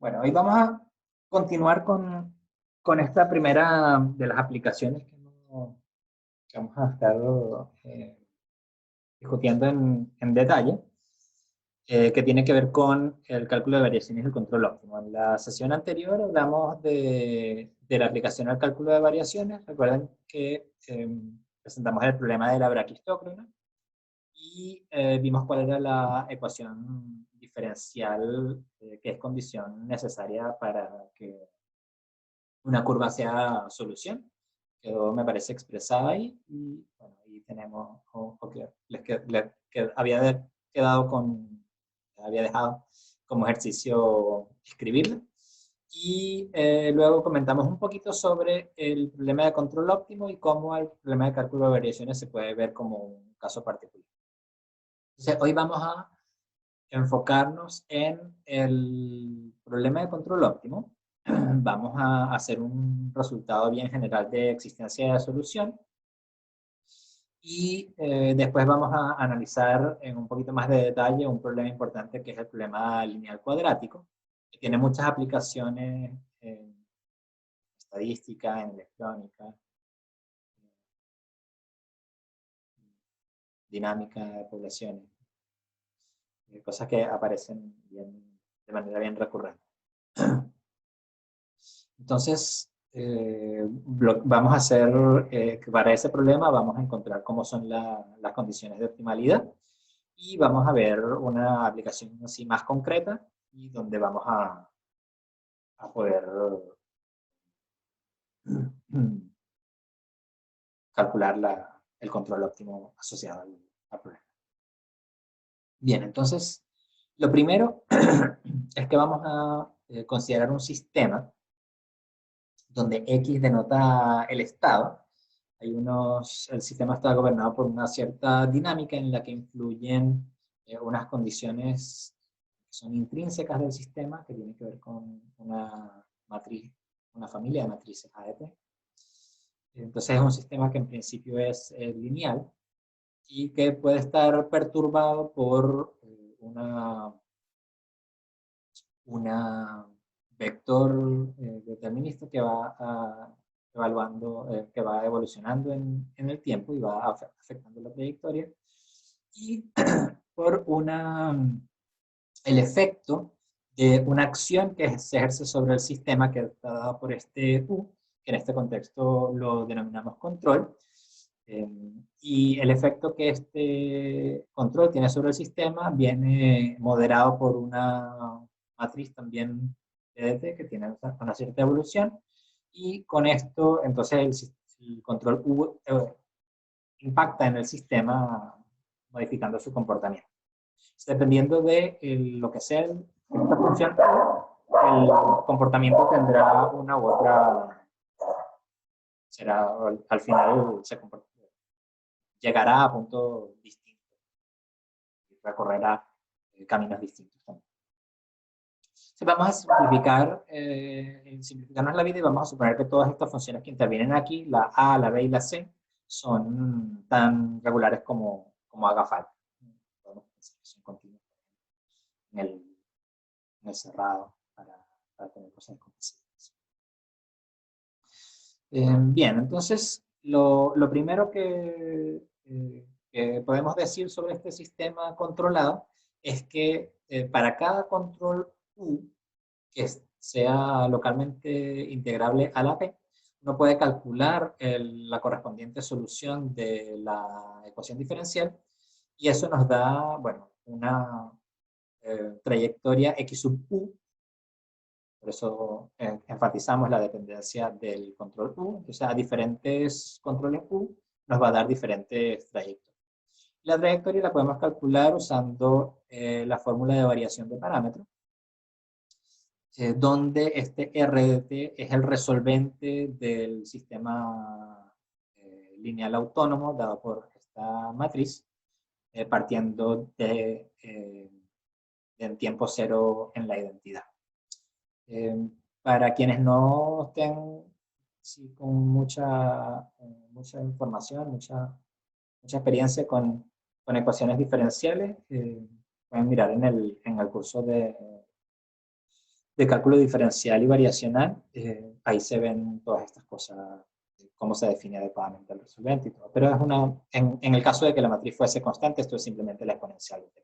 Bueno, hoy vamos a continuar con esta primera de las aplicaciones que vamos a estar eh, discutiendo en detalle, que tiene que ver con el cálculo de variaciones y el control óptimo. En la sesión anterior hablamos de la aplicación al cálculo de variaciones. Recuerden que presentamos el problema de la braquistócrona y vimos cuál era la ecuación diferencial que es condición necesaria para que una curva sea solución. Quedó, me parece, expresada ahí. Y bueno, ahí tenemos, había dejado como ejercicio escribirlo. Y luego comentamos un poquito sobre el problema de control óptimo y cómo el problema de cálculo de variaciones se puede ver como un caso particular. Entonces, hoy vamos a enfocarnos en el problema de control óptimo. Vamos a hacer un resultado bien general de existencia de solución. Y después vamos a analizar en un poquito más de detalle un problema importante que es el problema lineal cuadrático, que tiene muchas aplicaciones en estadística, en electrónica, dinámica de poblaciones, cosas que aparecen de manera bien recurrente. Entonces, vamos a hacer, para ese problema vamos a encontrar cómo son las condiciones de optimalidad y vamos a ver una aplicación así más concreta y donde vamos a poder calcular el control óptimo asociado al problema. Bien, entonces, lo primero es que vamos a considerar un sistema donde X denota el estado. El sistema está gobernado por una cierta dinámica en la que influyen unas condiciones que son intrínsecas del sistema, que tienen que ver con una matriz, una familia de matrices AEP. Entonces es un sistema que en principio es lineal y que puede estar perturbado por una vector determinista que va que va evolucionando en el tiempo y va afectando la trayectoria, y por el efecto de una acción que se ejerce sobre el sistema que está dado por este U, que en este contexto lo denominamos control, y el efecto que este control tiene sobre el sistema viene moderado por una matriz también DDT que tiene una cierta evolución, y con esto entonces el control U impacta en el sistema modificando su comportamiento. Dependiendo de lo que sea esta función, el comportamiento tendrá una u otra, al final llegará a puntos distintos y recorrerá caminos distintos también. Entonces vamos a simplificarnos la vida y vamos a suponer que todas estas funciones que intervienen aquí, la A, la B y la C, son tan regulares como haga falta. Podemos pensar que son continuas en el cerrado para tener cosas complejas. Bien, entonces lo primero que podemos decir sobre este sistema controlado es que para cada control U que sea localmente integrable a la P, uno puede calcular la correspondiente solución de la ecuación diferencial, y eso nos da, bueno, una trayectoria X sub U. Por eso enfatizamos la dependencia del control U. Entonces, a diferentes controles U nos va a dar diferentes trayectorias. La trayectoria la podemos calcular usando la fórmula de variación de parámetros, donde este RDT es el resolvente del sistema lineal autónomo dado por esta matriz, partiendo de tiempo cero en la identidad. Para quienes no estén con mucha información, mucha experiencia con ecuaciones diferenciales, pueden mirar en el curso de de cálculo diferencial y variacional, ahí se ven todas estas cosas, cómo se define adecuadamente el resolvente y todo. Pero es en el caso de que la matriz fuese constante, esto es simplemente la exponencial de t.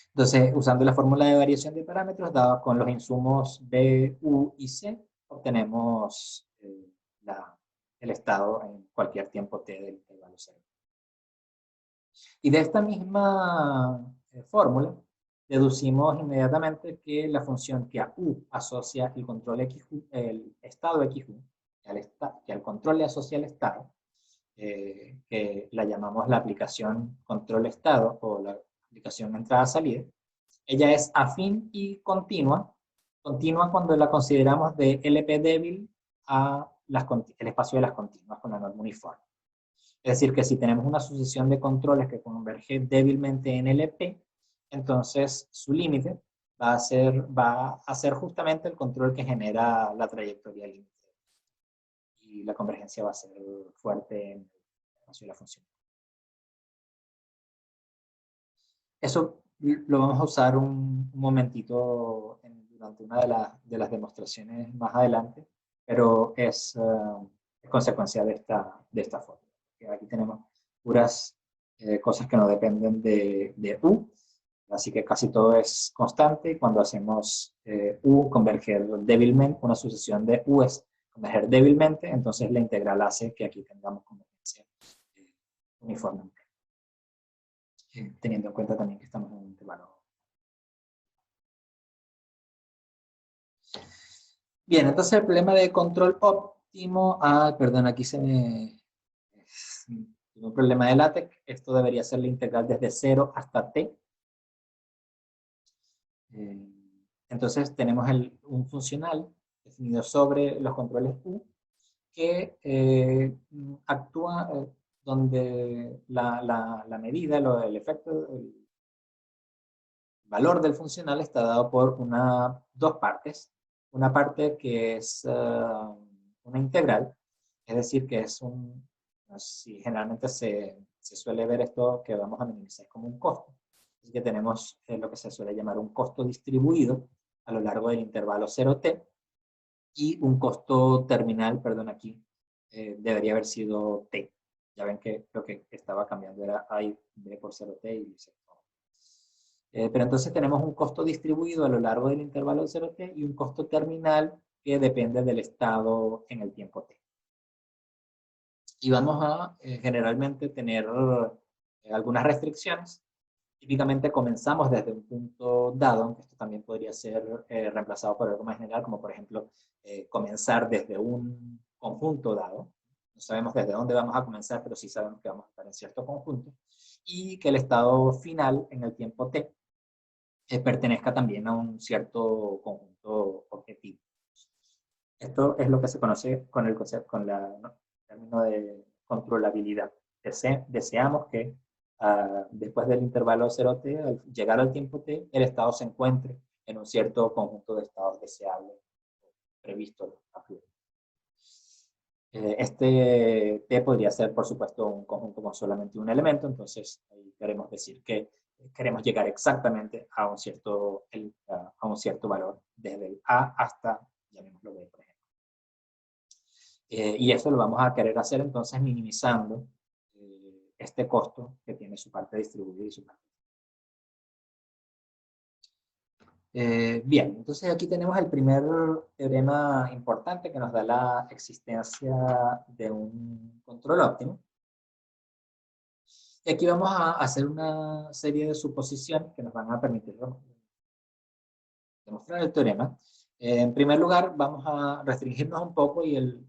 Entonces, usando la fórmula de variación de parámetros, dada con los insumos B, U y C, obtenemos el estado en cualquier tiempo t del intervalo 0. Y de esta misma fórmula, deducimos inmediatamente que la función que a U asocia el control XU, el estado XU, que al control le asocia el estado, que la llamamos la aplicación control estado o la aplicación entrada-salida, ella es afín y continua cuando la consideramos de LP débil a el espacio de las continuas con la norma uniforme. Es decir, que si tenemos una sucesión de controles que converge débilmente en LP, entonces su límite va a ser justamente el control que genera la trayectoria límite. Y la convergencia va a ser fuerte en el espacio de la función. Eso lo vamos a usar un momentito durante una de las demostraciones más adelante, pero es consecuencia de esta forma. Aquí tenemos puras cosas que no dependen de U, así que casi todo es constante, y cuando hacemos U converger débilmente, una sucesión de U es converger débilmente, entonces la integral hace que aquí tengamos convergencia uniforme. Teniendo en cuenta también que estamos en un intervalo. Bien, entonces el problema de control óptimo, perdón, aquí se me... un problema de LaTeX, esto debería ser la integral desde 0 hasta t. Entonces tenemos un funcional definido sobre los controles U que actúa donde la medida, el efecto, el valor del funcional está dado por dos partes. Una parte que es una integral, es decir, que es generalmente se suele ver esto que vamos a minimizar como un costo. Así que tenemos lo que se suele llamar un costo distribuido a lo largo del intervalo 0t y un costo terminal, perdón, aquí debería haber sido t. Ya ven que lo que estaba cambiando era I b por 0t y 0. Pero entonces tenemos un costo distribuido a lo largo del intervalo 0t y un costo terminal que depende del estado en el tiempo t. Y vamos a generalmente tener algunas restricciones. Típicamente comenzamos desde un punto dado, aunque esto también podría ser reemplazado por algo más general, como por ejemplo comenzar desde un conjunto dado. No sabemos desde dónde vamos a comenzar, pero sí sabemos que vamos a estar en cierto conjunto. Y que el estado final en el tiempo t pertenezca también a un cierto conjunto objetivo. Esto es lo que se conoce con el término de controlabilidad. Deseamos que después del intervalo 0t, al llegar al tiempo t, el estado se encuentre en un cierto conjunto de estados deseables previsto a priori. Este t podría ser, por supuesto, un conjunto con solamente un elemento, entonces ahí queremos decir que queremos llegar exactamente a un cierto valor, desde el a hasta, llamémoslo b, por ejemplo. Y eso lo vamos a querer hacer entonces minimizando este costo que tiene su parte distribuida y su parte. Bien, entonces aquí tenemos el primer teorema importante que nos da la existencia de un control óptimo. Y aquí vamos a hacer una serie de suposiciones que nos van a permitir demostrar el teorema. En primer lugar, vamos a restringirnos un poco y el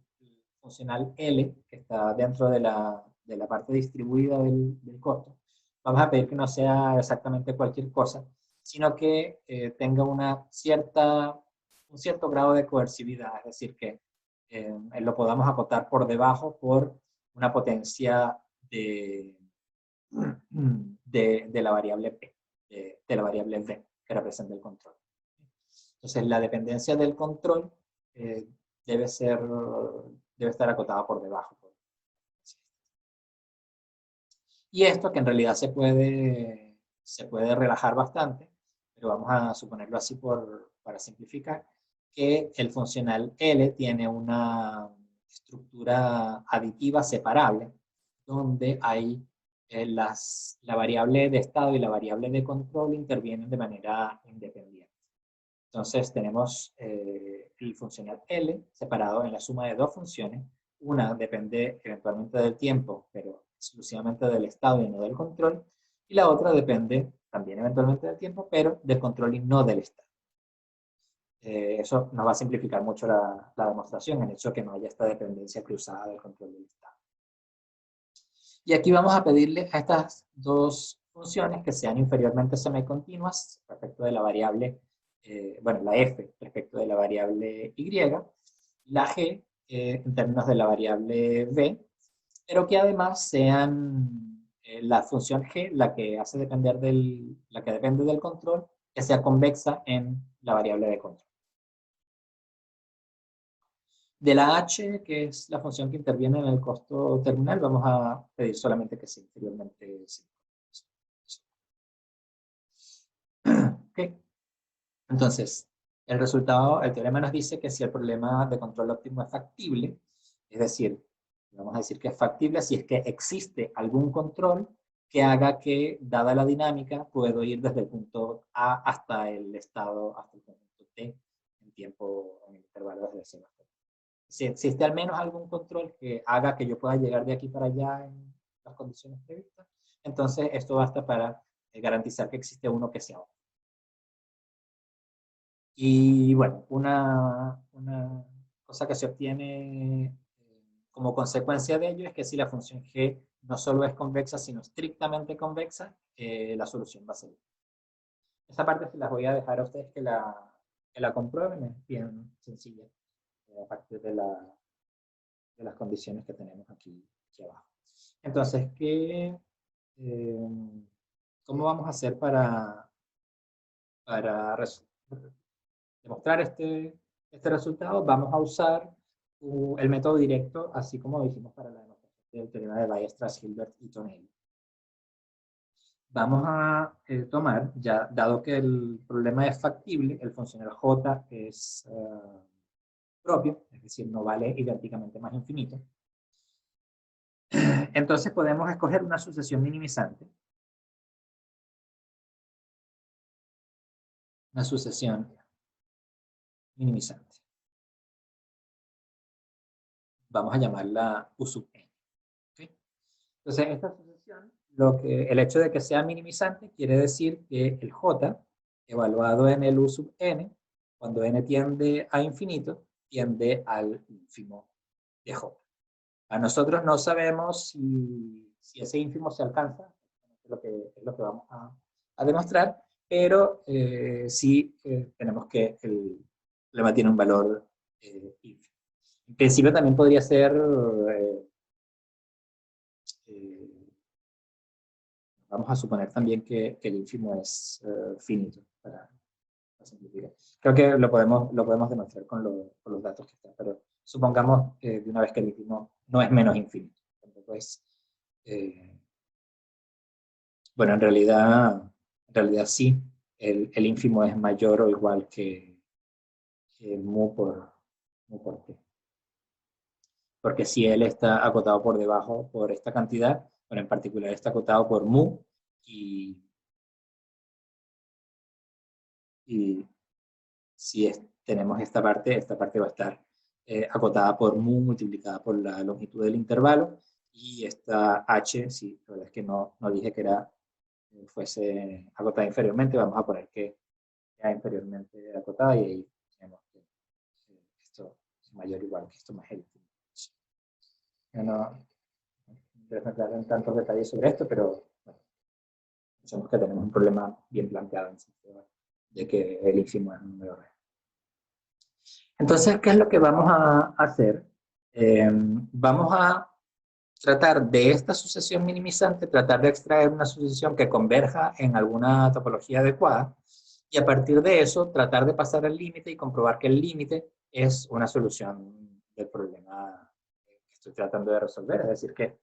funcional L, que está dentro de la parte distribuida del costo, vamos a pedir que no sea exactamente cualquier cosa, sino que tenga un cierto grado de coercividad, es decir, que lo podamos acotar por debajo por una potencia de la variable P, de la variable V, que representa el control. Entonces, la dependencia del control debe estar acotada por debajo. Y esto que en realidad se puede relajar bastante, pero vamos a suponerlo así para simplificar, que el funcional L tiene una estructura aditiva separable, donde hay la variable de estado y la variable de control intervienen de manera independiente. Entonces tenemos el funcional L separado en la suma de dos funciones. Una depende eventualmente del tiempo, pero exclusivamente del estado y no del control. Y la otra depende también eventualmente del tiempo, pero del control y no del estado. Eso nos va a simplificar mucho la demostración, el hecho de que no haya esta dependencia cruzada del control del estado. Y aquí vamos a pedirle a estas dos funciones que sean inferiormente semicontinuas respecto de la variable, bueno, la f respecto de la variable y, la g en términos de la variable v, pero que además sean la función g la que hace depender la que depende del control, que sea convexa en la variable de control. De la h, que es la función que interviene en el costo terminal, vamos a pedir solamente que sea inferiormente 5. Okay. Entonces, el resultado, el teorema nos dice que si el problema de control óptimo es factible, es decir, vamos a decir que es factible si es que existe algún control que haga que, dada la dinámica, puedo ir desde el punto A hasta el estado, hasta el punto T, en tiempo, en el intervalo desde 0 hasta T. Si existe al menos algún control que haga que yo pueda llegar de aquí para allá en las condiciones previstas, entonces esto basta para garantizar que existe uno que sea óptimo. Y bueno, una cosa que se obtiene como consecuencia de ello es que si la función g no solo es convexa, sino estrictamente convexa, la solución va a ser. Esa parte se las voy a dejar a ustedes que la comprueben, es bien sencilla, a partir de las condiciones que tenemos aquí abajo. Entonces, ¿cómo vamos a hacer para demostrar este resultado? Vamos a usar el método directo, así como lo hicimos para la demostración del teorema de Weierstrass, Hilbert y Tonelli. Vamos a tomar, ya dado que el problema es factible, el funcional j es propio, es decir, no vale idénticamente más infinito. Entonces podemos escoger una sucesión minimizante. Una sucesión minimizante. Vamos a llamarla U sub n. ¿Okay? Entonces, esta sucesión, el hecho de que sea minimizante quiere decir que el j, evaluado en el U sub n, cuando n tiende a infinito, tiende al ínfimo de j. A nosotros no sabemos si ese ínfimo se alcanza, es lo que vamos a demostrar, pero sí tenemos que el problema tiene un valor ínfimo. En principio también podría ser vamos a suponer también que el ínfimo es finito, para simplificar. Creo que lo podemos demostrar con los datos que están, pero supongamos de una vez que el ínfimo no es menos infinito. Entonces, bueno, en realidad sí, el ínfimo es mayor o igual que mu por t. Porque si él está acotado por debajo por esta cantidad, bueno, en particular está acotado por mu, y si tenemos esta parte va a estar acotada por mu multiplicada por la longitud del intervalo, y esta h, sí, la verdad es que no dije que fuese acotada inferiormente, vamos a poner que sea inferiormente acotada, y ahí tenemos que esto es mayor o igual que esto más el último. No quiero entrar en tantos detalles sobre esto, pero bueno, pensamos que tenemos un problema bien planteado en el sentido de que el ínfimo es un número real. Entonces, ¿qué es lo que vamos a hacer? Vamos a tratar de esta sucesión minimizante, tratar de extraer una sucesión que converja en alguna topología adecuada, y a partir de eso tratar de pasar el límite y comprobar que el límite es una solución del problema que estoy tratando de resolver, es decir, que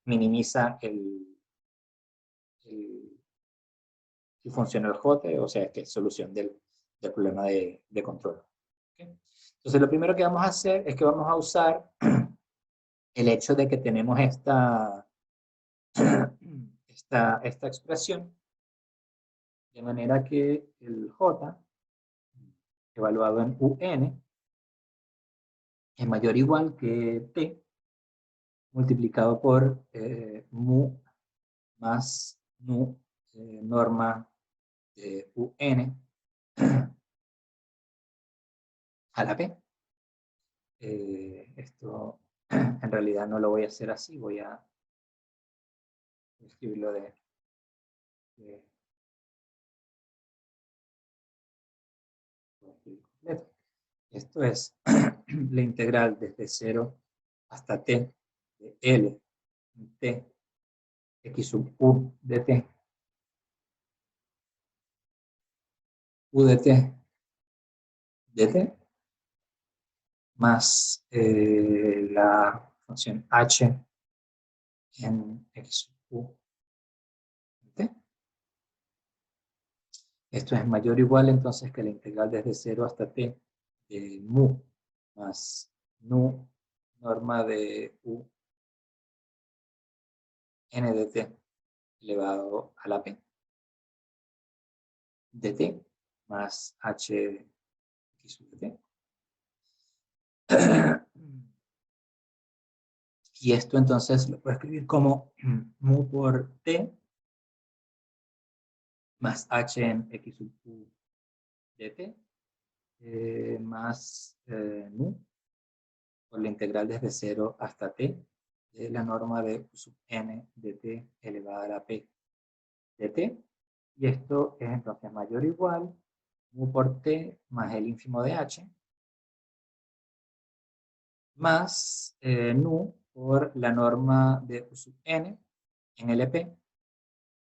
minimiza y funciona el J, o sea, que es solución del problema de control. ¿Okay? Entonces, lo primero que vamos a hacer es que vamos a usar el hecho de que tenemos esta expresión, de manera que el J, evaluado en UN, es mayor o igual que T multiplicado por mu más nu norma de UN a la P. Esto en realidad no lo voy a hacer así, voy a escribirlo de completo. Esto es la integral desde 0 hasta t de L t x sub u de t u de t más la función h en x sub u de t. Esto es mayor o igual entonces que la integral desde 0 hasta t de mu más nu norma de u n de t elevado a la p de t más h x sub de t. Y esto entonces lo puedo escribir como mu por t más h en x sub u de t más nu por la integral desde 0 hasta t de la norma de u sub n de t elevada a la p de t. Y esto es entonces mayor o igual mu por t más el ínfimo de h más nu por la norma de u sub n en LP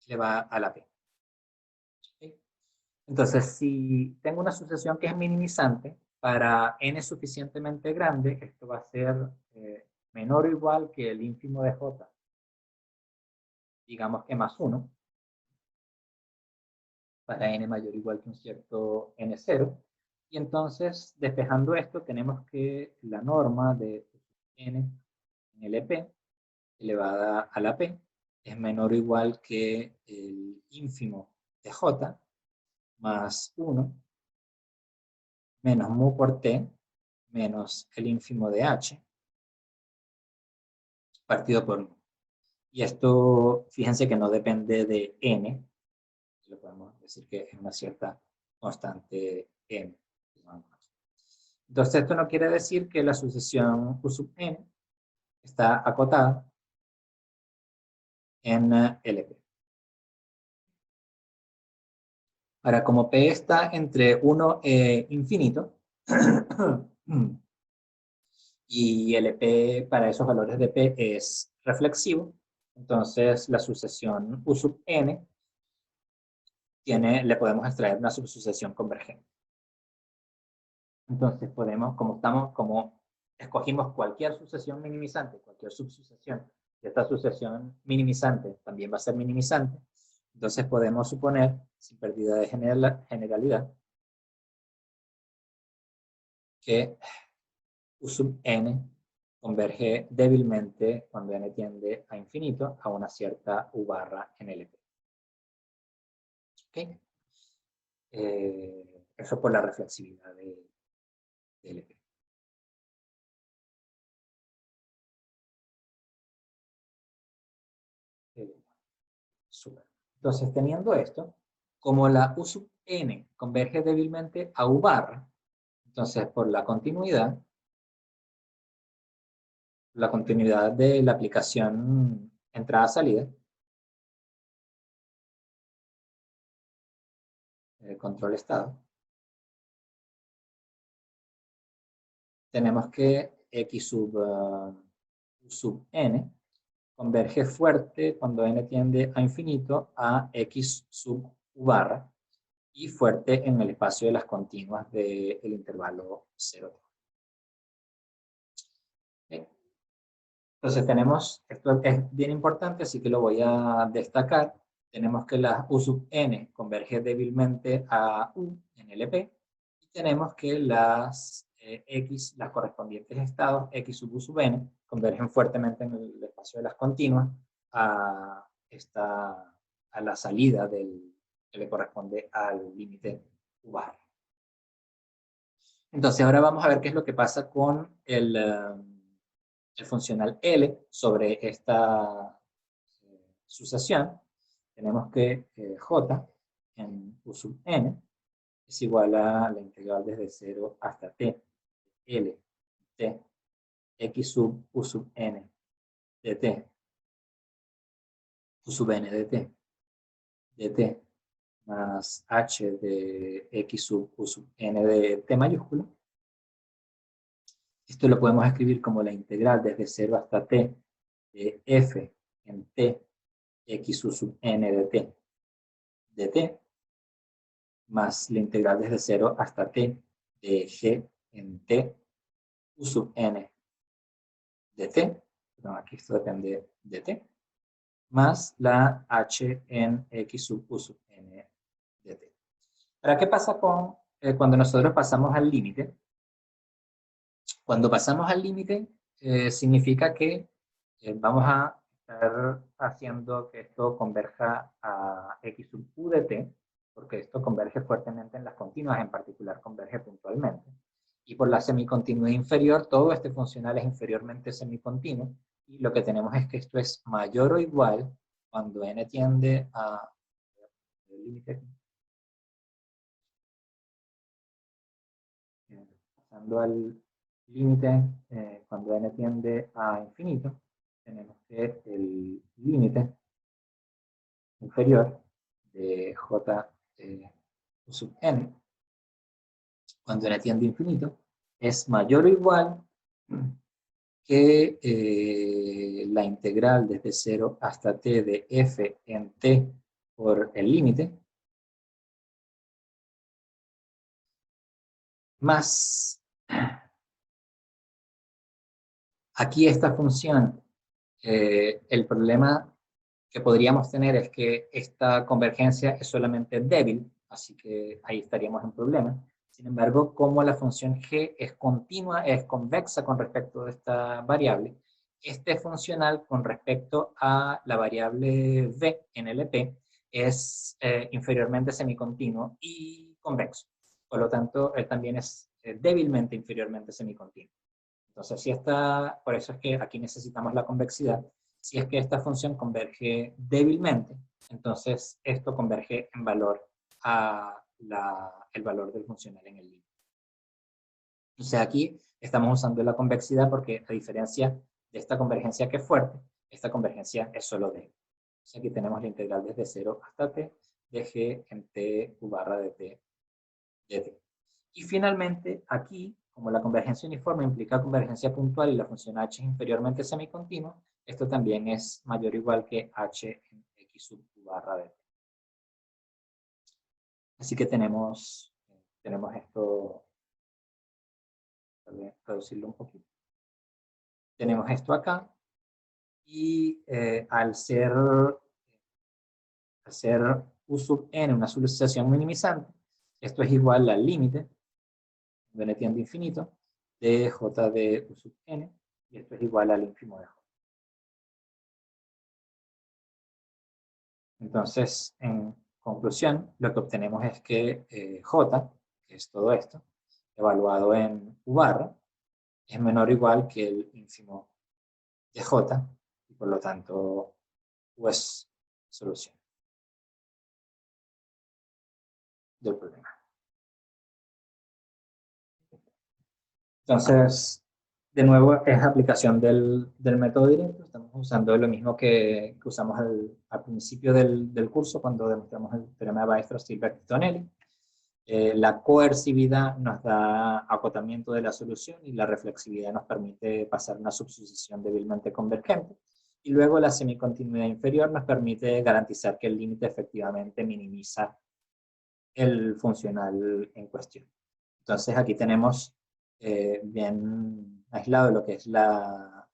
elevada a la p. ¿Okay? Entonces, si tengo una sucesión que es minimizante, para n suficientemente grande, esto va a ser menor o igual que el ínfimo de j, digamos que más 1, para n mayor o igual que un cierto n0. Y entonces, despejando esto, tenemos que la norma de n en LP elevada a la p es menor o igual que el ínfimo de j más 1 menos mu por t menos el ínfimo de h partido por mu. Y esto, fíjense que no depende de n, lo podemos decir que es una cierta constante n. Entonces esto no quiere decir que la sucesión u sub n está acotada en LP. Ahora, como P está entre 1 e infinito, y LP para esos valores de P es reflexivo, entonces la sucesión U sub n le podemos extraer una subsucesión convergente. Entonces podemos, como escogimos cualquier sucesión minimizante, cualquier subsucesión, y esta sucesión minimizante también va a ser minimizante, entonces podemos suponer, sin pérdida de generalidad, que U sub n converge débilmente cuando n tiende a infinito a una cierta U barra en LP. ¿Okay? Eso por la reflexividad de LP. Super. Entonces, teniendo esto, como la U sub n converge débilmente a U barra, entonces por la continuidad de la aplicación entrada-salida, control estado, tenemos que X sub U sub n converge fuerte cuando n tiende a infinito a X sub U barra y fuerte en el espacio de las continuas del intervalo 0. ¿Okay? Entonces tenemos, esto es bien importante, así que lo voy a destacar. tenemos que la U sub n converge débilmente a U en LP, y tenemos que las X, las correspondientes estados, X sub U sub n, convergen fuertemente en el espacio de las continuas a la salida que le corresponde al límite U bar. Entonces ahora vamos a ver qué es lo que pasa con el funcional L sobre esta sucesión. Tenemos que J en U sub n es igual a la integral desde 0 hasta t, L, t, X sub U sub n dt, U sub n dt, más h de X sub U sub n de t mayúsculo. Esto lo podemos escribir como la integral desde 0 hasta t de f en t, X U sub n de t, dt, más la integral desde 0 hasta t de g en t, U sub n dt, perdón, aquí esto depende de t, más la h en X sub U sub n dt. ¿Para qué pasa con cuando nosotros pasamos al límite? Cuando pasamos al límite, significa que vamos a estar haciendo que esto converja a X sub U de t, porque esto converge fuertemente en las continuas, en particular converge puntualmente. Y por la semicontinuidad inferior, todo este funcional es inferiormente semicontinuo, y lo que tenemos es que esto es mayor o igual cuando n tiende a... el límite, pasando al límite, cuando n tiende a infinito, tenemos que el límite inferior de j U sub n, cuando n tiende a infinito, es mayor o igual que la integral desde 0 hasta t de f en t por el límite, más aquí esta función, el problema que podríamos tener es que esta convergencia es solamente débil, así que ahí estaríamos en problema. Sin embargo, como la función g es continua, es convexa con respecto a esta variable, este funcional con respecto a la variable v en LP es inferiormente semicontinuo y convexo. Por lo tanto, él también es débilmente inferiormente semicontinuo. Entonces, si por eso es que aquí necesitamos la convexidad. Si es que esta función converge débilmente, entonces esto converge en valor a el valor del funcional en el límite. Entonces aquí estamos usando la convexidad porque, a diferencia de esta convergencia que es fuerte, esta convergencia es solo débil. Entonces aquí tenemos la integral desde 0 hasta t de g en t u barra de t de t. Y finalmente, aquí, como la convergencia uniforme implica convergencia puntual y la función h es inferiormente semicontinua, esto también es mayor o igual que h en x sub u barra de t. Así que tenemos esto, voy a traducirlo un poquito. Tenemos esto acá, y al ser u sub n una sucesión minimizante, esto es igual al límite, donde n tiende a infinito, de j de u sub n, y esto es igual al ínfimo de j. Entonces, en conclusión, lo que obtenemos es que j, que es todo esto, evaluado en u barra, es menor o igual que el ínfimo de j, y por lo tanto, u es solución del problema. Entonces, de nuevo, es aplicación del método directo. Estamos usando lo mismo que usamos al principio del curso cuando demostramos el teorema de Weierstrass-Hilbert-Tonelli. La coercividad nos da acotamiento de la solución y la reflexividad nos permite pasar una subsucesión débilmente convergente. Y luego la semicontinuidad inferior nos permite garantizar que el límite efectivamente minimiza el funcional en cuestión. Entonces aquí tenemos bien aislado lo que es la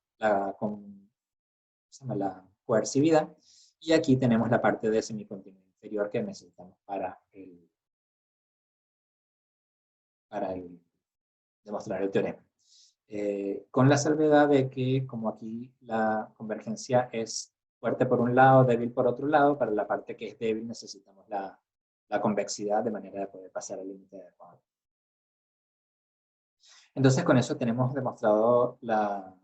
coercividad, Y aquí tenemos la parte de semicontinuidad inferior que necesitamos para demostrar el teorema. Con la salvedad de que, como aquí la convergencia es fuerte por un lado, débil por otro lado, para la parte que es débil necesitamos la convexidad de manera de poder pasar el límite de Ecuador. Entonces, con eso tenemos demostrado la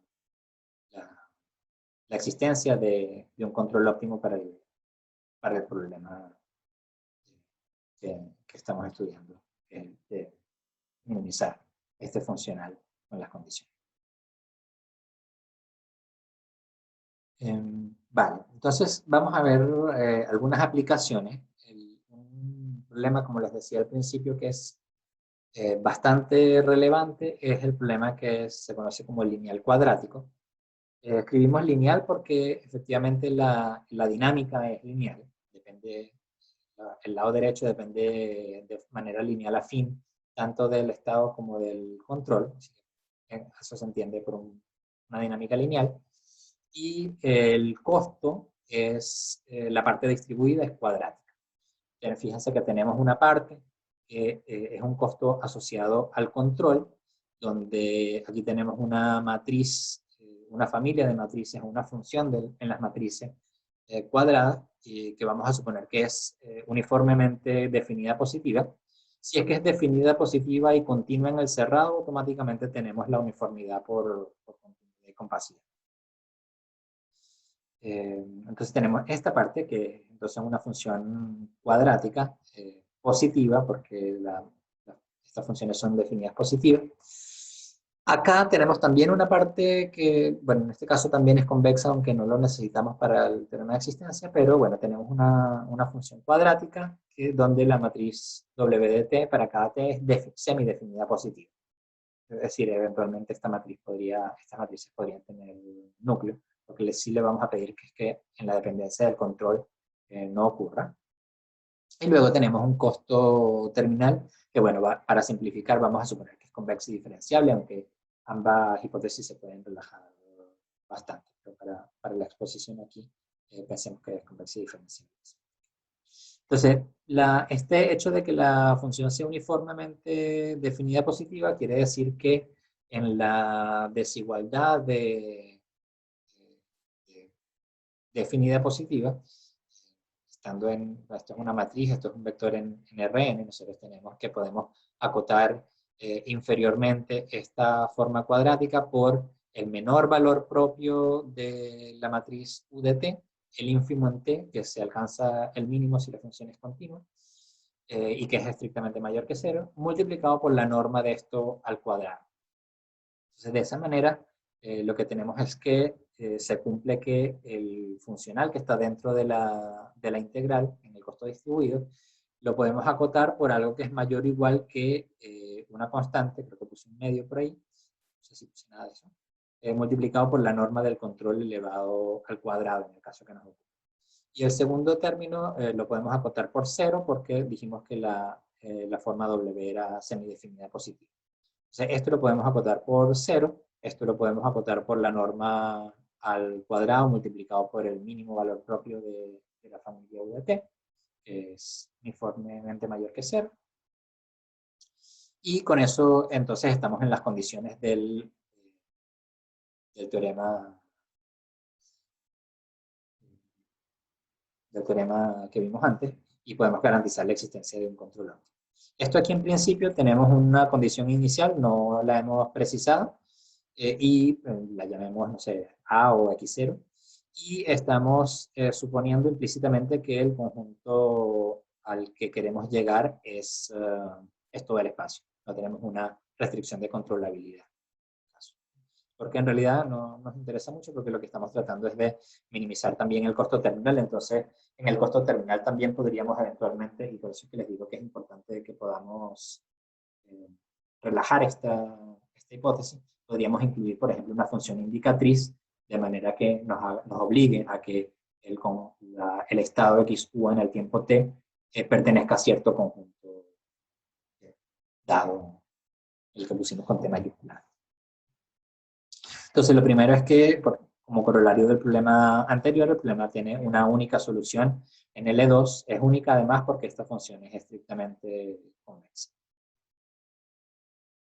existencia de un control óptimo para el problema que estamos estudiando, de minimizar este funcional con las condiciones. Vale, entonces vamos a ver algunas aplicaciones. Un problema, como les decía al principio, que es bastante relevante, es el problema que se conoce como lineal cuadrático. Escribimos lineal porque efectivamente la dinámica es lineal. El lado derecho depende de manera lineal afín, tanto del estado como del control. Eso se entiende por una dinámica lineal. Y el costo es, la parte distribuida es cuadrática. Fíjense que tenemos una parte que es un costo asociado al control, donde aquí tenemos una matriz, una familia de matrices, una función en las matrices cuadradas, que vamos a suponer que es uniformemente definida positiva. Si es que es definida positiva y continua en el cerrado, automáticamente tenemos la uniformidad por continuidad y compasividad. Entonces tenemos esta parte que entonces es una función cuadrática positiva, porque estas funciones son definidas positivas. Acá tenemos también una parte que, bueno, en este caso también es convexa, aunque no lo necesitamos para el teorema de existencia, pero bueno, tenemos una función cuadrática donde la matriz W de t para cada t es semidefinida positiva. Es decir, eventualmente estas matrices podrían tener núcleo. Lo que sí le vamos a pedir es que en la dependencia del control no ocurra. Y luego tenemos un costo terminal, que bueno, para simplificar vamos a suponer que es convexa y diferenciable, aunque ambas hipótesis se pueden relajar bastante. Pero para la exposición aquí, pensemos que es convexa y diferenciable. Entonces, este hecho de que la función sea uniformemente definida positiva quiere decir que en la desigualdad definida positiva, estando esto es una matriz, esto es un vector en Rn, nosotros tenemos que podemos acotar inferiormente esta forma cuadrática por el menor valor propio de la matriz U de t, el ínfimo en t, que se alcanza el mínimo si la función es continua, y que es estrictamente mayor que 0, multiplicado por la norma de esto al cuadrado. Entonces, de esa manera, lo que tenemos es que se cumple que el funcional que está dentro de la integral, en el costo distribuido, lo podemos acotar por algo que es mayor o igual que una constante, creo que puse un medio por ahí, no sé si puse nada de eso, multiplicado por la norma del control elevado al cuadrado, en el caso que nos ocurre. Y el segundo término lo podemos acotar por 0 porque dijimos que la forma W era semidefinida positiva. Entonces, esto lo podemos acotar por 0, esto lo podemos acotar por la norma al cuadrado multiplicado por el mínimo valor propio de la familia U de t, que es uniformemente mayor que 0. Y con eso, entonces, estamos en las condiciones del teorema que vimos antes, y podemos garantizar la existencia de un control óptimo. Esto aquí en principio tenemos una condición inicial, no la hemos precisado, y la llamemos, no sé, A o X0, y estamos suponiendo implícitamente que el conjunto al que queremos llegar es todo el espacio. No tenemos una restricción de controlabilidad. Porque en realidad no nos interesa mucho, porque lo que estamos tratando es de minimizar también el costo terminal. Entonces, en el costo terminal también podríamos eventualmente, y por eso es que les digo que es importante que podamos relajar esta hipótesis, podríamos incluir, por ejemplo, una función indicatriz, de manera que nos obligue a que el estado XU en el tiempo t pertenezca a cierto conjunto dado el que pusimos con t mayúscula. Entonces, lo primero es que, como corolario del problema anterior, el problema tiene una única solución en L2. Es única además porque esta función es estrictamente convexa.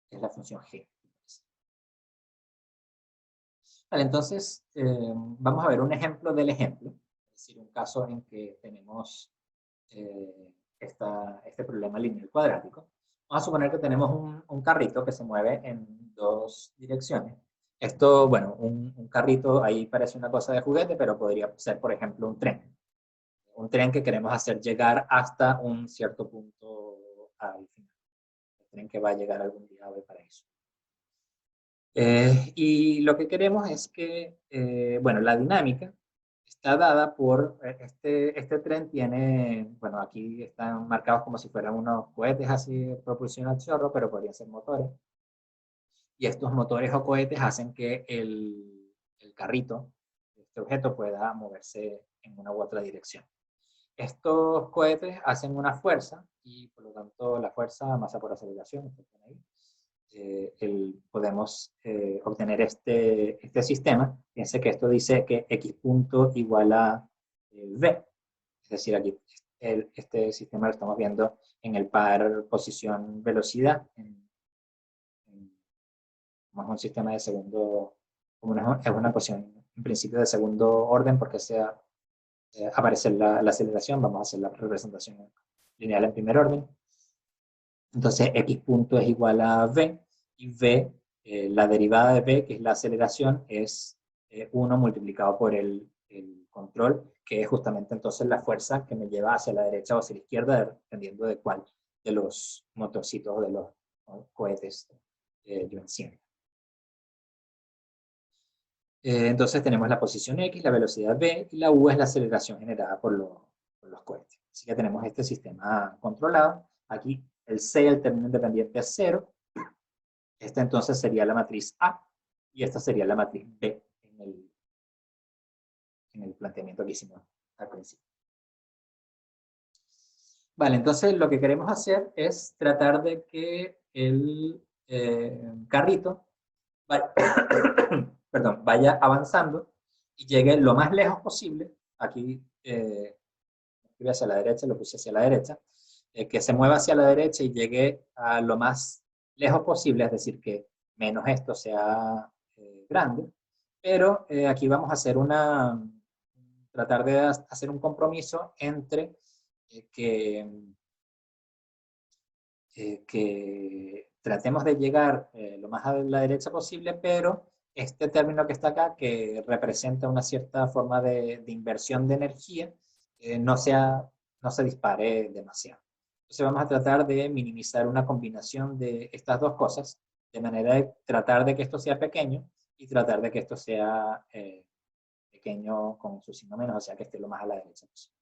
Es la función G. Vale, entonces vamos a ver un ejemplo del ejemplo. Es decir, un caso en que tenemos este problema lineal cuadrático. Vamos a suponer que tenemos un carrito que se mueve en dos direcciones. Esto, bueno, un carrito ahí parece una cosa de juguete, pero podría ser, por ejemplo, un tren. Un tren que queremos hacer llegar hasta un cierto punto al final. El tren que va a llegar algún día al paraíso. Y lo que queremos es que, bueno, la dinámica está dada por, este tren tiene, bueno, aquí están marcados como si fueran unos cohetes así de propulsión al chorro, pero podrían ser motores. Y estos motores o cohetes hacen que el carrito, este objeto, pueda moverse en una u otra dirección. Estos cohetes hacen una fuerza y por lo tanto la fuerza, masa por aceleración, podemos obtener este sistema. Fíjense que esto dice que x punto igual a v. Es decir, aquí este sistema lo estamos viendo en el par posición-velocidad. Como es un sistema de segundo, es una ecuación en principio de segundo orden porque aparece la aceleración, vamos a hacer la representación lineal en primer orden. Entonces x punto es igual a v, y v, la derivada de v, que es la aceleración, es 1 multiplicado por el control, que es justamente entonces la fuerza que me lleva hacia la derecha o hacia la izquierda, dependiendo de cuál de los motorcitos o de los cohetes yo enciendo. Entonces tenemos la posición x, la velocidad v, y la u es la aceleración generada por los cohetes. Así que tenemos este sistema controlado. Aquí el C, el término independiente, es 0. Esta entonces sería la matriz A y esta sería la matriz B en el planteamiento que hicimos al principio. Vale, entonces lo que queremos hacer es tratar de que el carrito vaya, perdón, vaya avanzando y llegue lo más lejos posible. Aquí escribí hacia la derecha, lo puse hacia la derecha, que se mueva hacia la derecha y llegue a lo más lejos posible, es decir, que menos esto sea grande, pero aquí vamos a hacer tratar de hacer un compromiso entre que tratemos de llegar lo más a la derecha posible, pero este término que está acá, que representa una cierta forma de inversión de energía, no se dispare demasiado. Entonces vamos a tratar de minimizar una combinación de estas dos cosas, de manera de tratar de que esto sea pequeño y tratar de que esto sea pequeño con su signo menos, o sea que esté lo más a la derecha posible.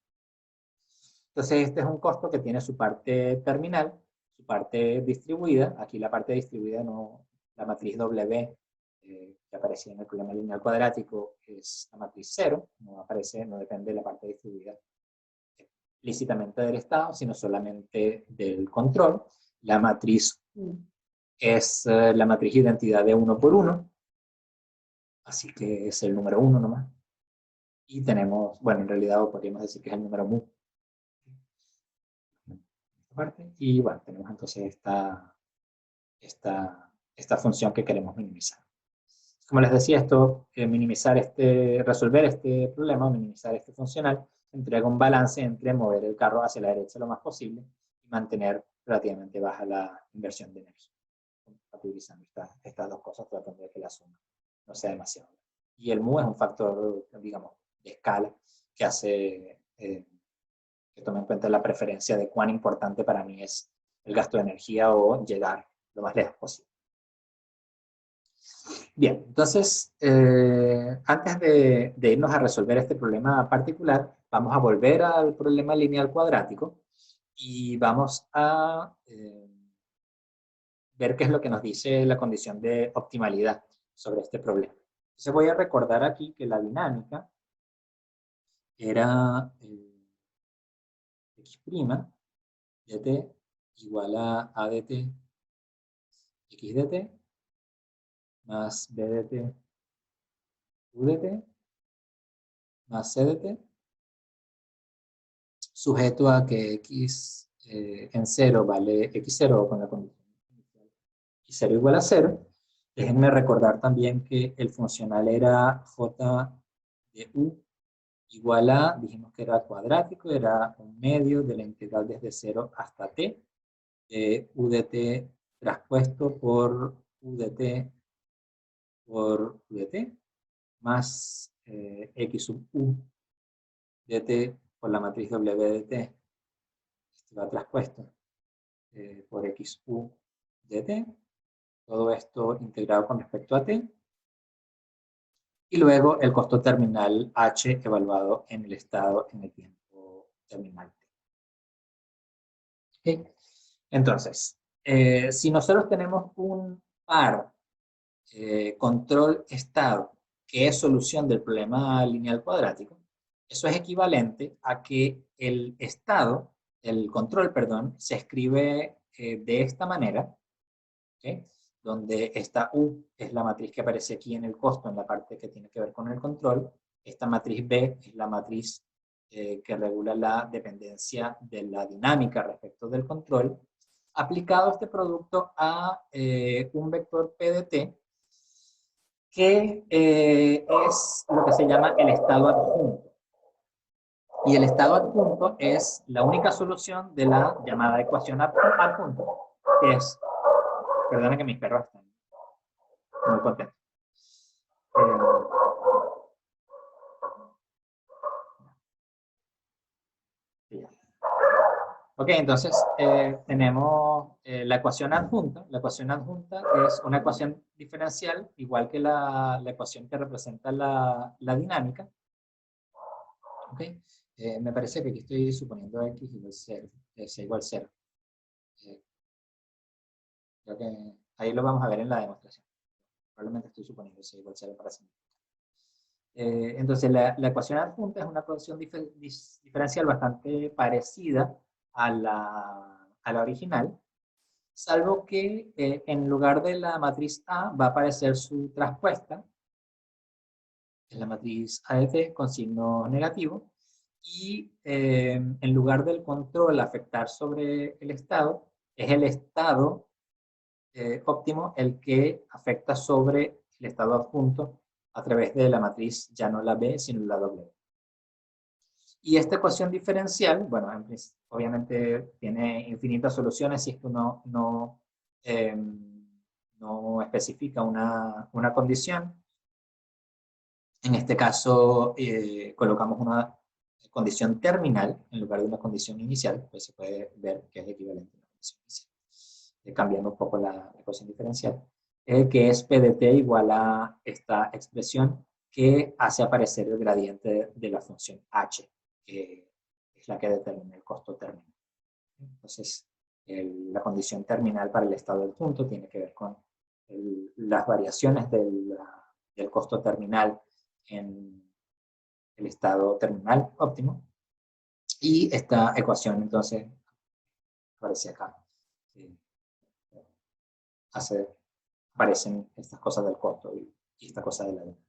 Entonces este es un costo que tiene su parte terminal, su parte distribuida. Aquí la parte distribuida, no, la matriz W que aparecía en el problema lineal cuadrático es la matriz 0, no aparece, no depende de la parte distribuida explícitamente del estado, sino solamente del control. La matriz U es la matriz identidad de 1 por 1, así que es el número 1 nomás. Y tenemos, bueno, en realidad podríamos decir que es el número mu. Parte, y bueno, tenemos entonces esta función que queremos minimizar. Como les decía, resolver este problema, minimizar este funcional, entrega un balance entre mover el carro hacia la derecha lo más posible y mantener relativamente baja la inversión de energía. Utilizando estas dos cosas, tratando de que la suma no sea demasiado. Y el mu es un factor, digamos, de escala que hace que tome en cuenta la preferencia de cuán importante para mí es el gasto de energía o llegar lo más lejos posible. Bien, entonces, antes de irnos a resolver este problema particular, vamos a volver al problema lineal cuadrático y vamos a ver qué es lo que nos dice la condición de optimalidad sobre este problema. Entonces voy a recordar aquí que la dinámica era x' dt igual a dt x dt más b dt U de t más c de t, sujeto a que x en 0 vale x0 con la condición x0 igual a 0. Déjenme recordar también que el funcional era j de u igual a, dijimos que era cuadrático, era un medio de la integral desde 0 hasta t, u de t traspuesto por u de t por u de t, más x sub u de t por la matriz w de t. Esto va traspuesto por x u de t. Todo esto integrado con respecto a t. Y luego el costo terminal h evaluado en el estado en el tiempo terminal t. ¿Okay? Entonces, si nosotros tenemos un par control estado que es solución del problema lineal cuadrático, eso es equivalente a que el estado, el control, perdón, se escribe de esta manera, ¿okay? Donde esta U es la matriz que aparece aquí en el costo, en la parte que tiene que ver con el control. Esta matriz B es la matriz que regula la dependencia de la dinámica respecto del control. Aplicado este producto a un vector P de T, que es lo que se llama el estado adjunto. Y el estado adjunto es la única solución de la llamada ecuación adjunto, que es, perdona que mis perros están muy contentos. Ok, entonces tenemos la ecuación adjunta. La ecuación adjunta es una ecuación diferencial, igual que la ecuación que representa la dinámica. Ok, me parece que aquí estoy suponiendo x igual 0, c igual 0. Creo que ahí lo vamos a ver en la demostración. Probablemente estoy suponiendo c igual 0 para simplificar. Entonces, la ecuación adjunta es una ecuación diferencial bastante parecida a la original, salvo que en lugar de la matriz A va a aparecer su traspuesta, es la matriz A de t con signo negativo, y en lugar del control afectar sobre el estado, es el estado óptimo el que afecta sobre el estado adjunto a través de la matriz ya no la B, sino la W. Y esta ecuación diferencial, bueno, obviamente tiene infinitas soluciones si es que uno no especifica una condición. En este caso, colocamos una condición terminal en lugar de una condición inicial, pues se puede ver que es equivalente a una condición inicial. Cambiando un poco la ecuación diferencial, que es P de t igual a esta expresión que hace aparecer el gradiente de la función h, que es la que determina el costo terminal. Entonces, la condición terminal para el estado del punto tiene que ver con las variaciones del costo terminal en el estado terminal óptimo. Y esta ecuación, entonces, aparece acá. Aparecen estas cosas del costo y esta cosa de la deuda.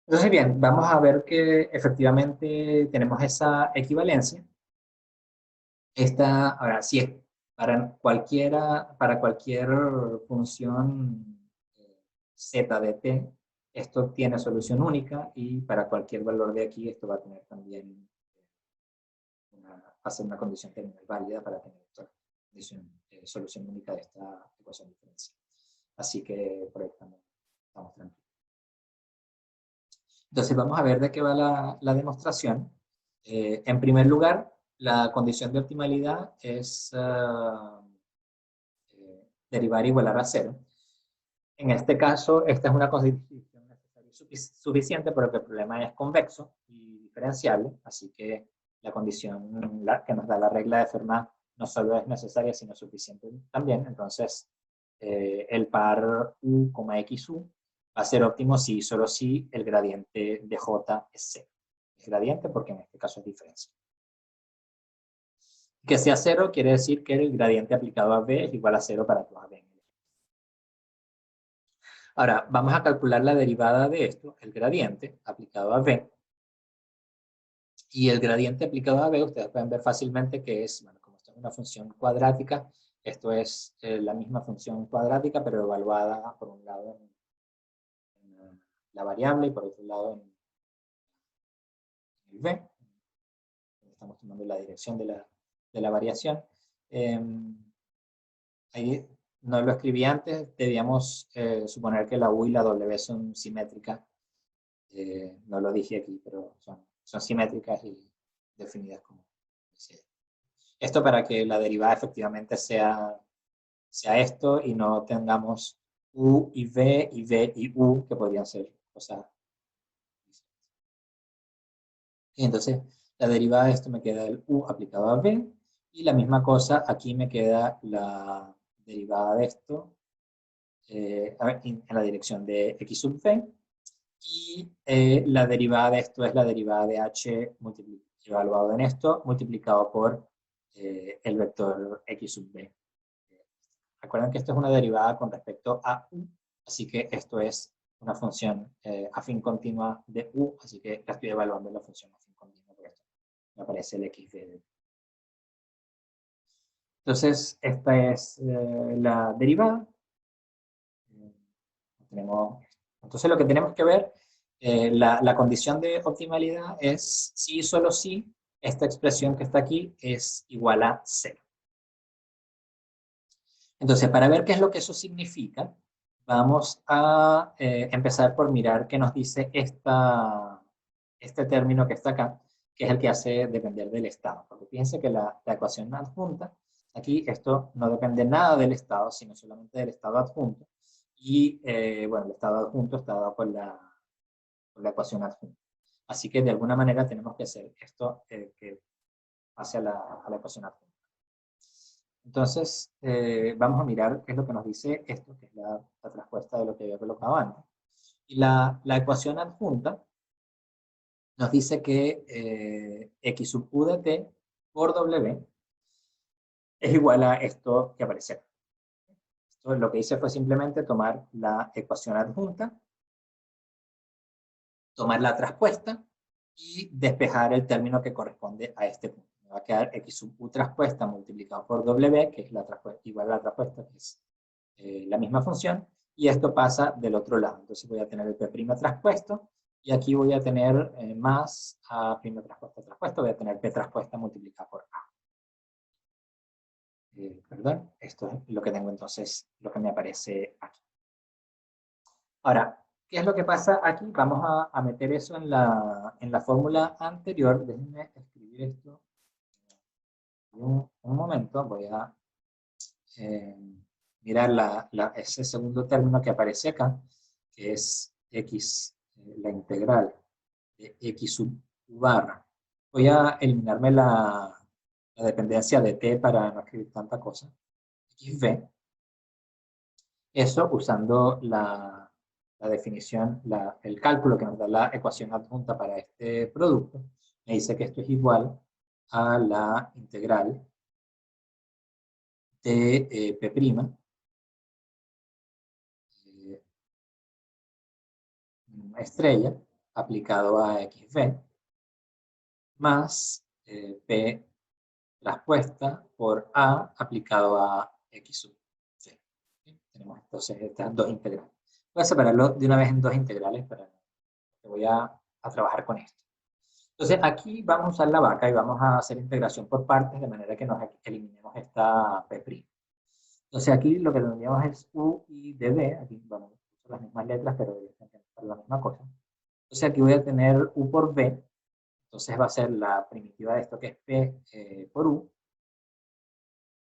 Entonces, bien, vamos a ver que efectivamente tenemos esa equivalencia. Ahora sí, es para cualquier función z de t, esto tiene solución única, y para cualquier valor de aquí, esto va a tener también una condición terminal válida para tener esta solución única de esta ecuación diferencial. Así que por ahí estamos tranquilos. Entonces vamos a ver de qué va la demostración. En primer lugar, la condición de optimalidad es derivar igualar a 0. En este caso, esta es una condición necesaria y suficiente, pero que el problema es convexo y diferenciable, así que la condición que nos da la regla de Fermat no solo es necesaria, sino suficiente también. Entonces, el par u, xu va a ser óptimo si y solo si el gradiente de j es 0. Es gradiente porque en este caso es diferencia. Que sea 0 quiere decir que el gradiente aplicado a b es igual a 0 para todas b. Ahora, vamos a calcular la derivada de esto, el gradiente aplicado a b. Y el gradiente aplicado a b, ustedes pueden ver fácilmente que es, bueno, como esto es una función cuadrática, esto es la misma función cuadrática, pero evaluada por un lado en la variable y por otro lado en el b. Estamos tomando la dirección de la variación. Ahí no lo escribí antes, debíamos suponer que la u y la w son simétricas. No lo dije aquí, pero son simétricas y definidas como... Esto para que la derivada efectivamente sea esto y no tengamos u y v y u, que podrían ser cosas. Y entonces, la derivada de esto me queda el u aplicado a b, y la misma cosa, aquí me queda la derivada de esto en la dirección de x sub v, y la derivada de esto es la derivada de h evaluado en esto, multiplicado por el vector x sub v. Recuerden que esto es una derivada con respecto a u, así que esto es una función afín continua de u, así que la estoy evaluando en la función afín continua, por esto me aparece el x de. Entonces, esta es la derivada. Entonces, lo que tenemos que ver, la condición de optimalidad es si y solo si esta expresión que está aquí es igual a 0. Entonces, para ver qué es lo que eso significa, vamos a empezar por mirar qué nos dice este término que está acá, que es el que hace depender del estado. Porque fíjense que la ecuación adjunta, aquí esto no depende nada del estado, sino solamente del estado adjunto. Y bueno, el estado adjunto está dado por la ecuación adjunta. Así que de alguna manera tenemos que hacer esto que pase a la ecuación adjunta. Entonces, vamos a mirar qué es lo que nos dice esto, que es la traspuesta de lo que había colocado antes. Y la ecuación adjunta nos dice que x sub u de t por w es igual a esto que aparece acá. Esto lo que hice fue simplemente tomar la ecuación adjunta, tomar la traspuesta y despejar el término que corresponde a este punto. Me va a quedar x sub u traspuesta multiplicado por w, que es igual a la traspuesta, que es la misma función, y esto pasa del otro lado. Entonces voy a tener el p' traspuesto, y aquí voy a tener más a' traspuesto, voy a tener p traspuesta multiplicada por a. Perdón, esto es lo que tengo entonces, lo que me aparece aquí. Ahora, ¿qué es lo que pasa aquí? Vamos a meter eso en la fórmula anterior. Déjenme escribir esto. Un momento, voy a mirar ese segundo término que aparece acá, que es x, la integral de x sub u barra. Voy a eliminarme la dependencia de t para no escribir tanta cosa. xv. Eso usando la definición, el cálculo que nos da la ecuación adjunta para este producto, me dice que esto es igual a la integral de P', estrella, aplicado a XV, más P traspuesta por A aplicado a X sub C. Tenemos entonces estas dos integrales. Voy a separarlo de una vez en dos integrales, pero voy a trabajar con esto. Entonces aquí vamos a usar la vaca y vamos a hacer integración por partes de manera que nos eliminemos esta P'. Entonces aquí lo que tendríamos es U y dB, aquí vamos a usar las mismas letras, pero para la misma cosa. Entonces aquí voy a tener U por B, entonces va a ser la primitiva de esto que es P por U.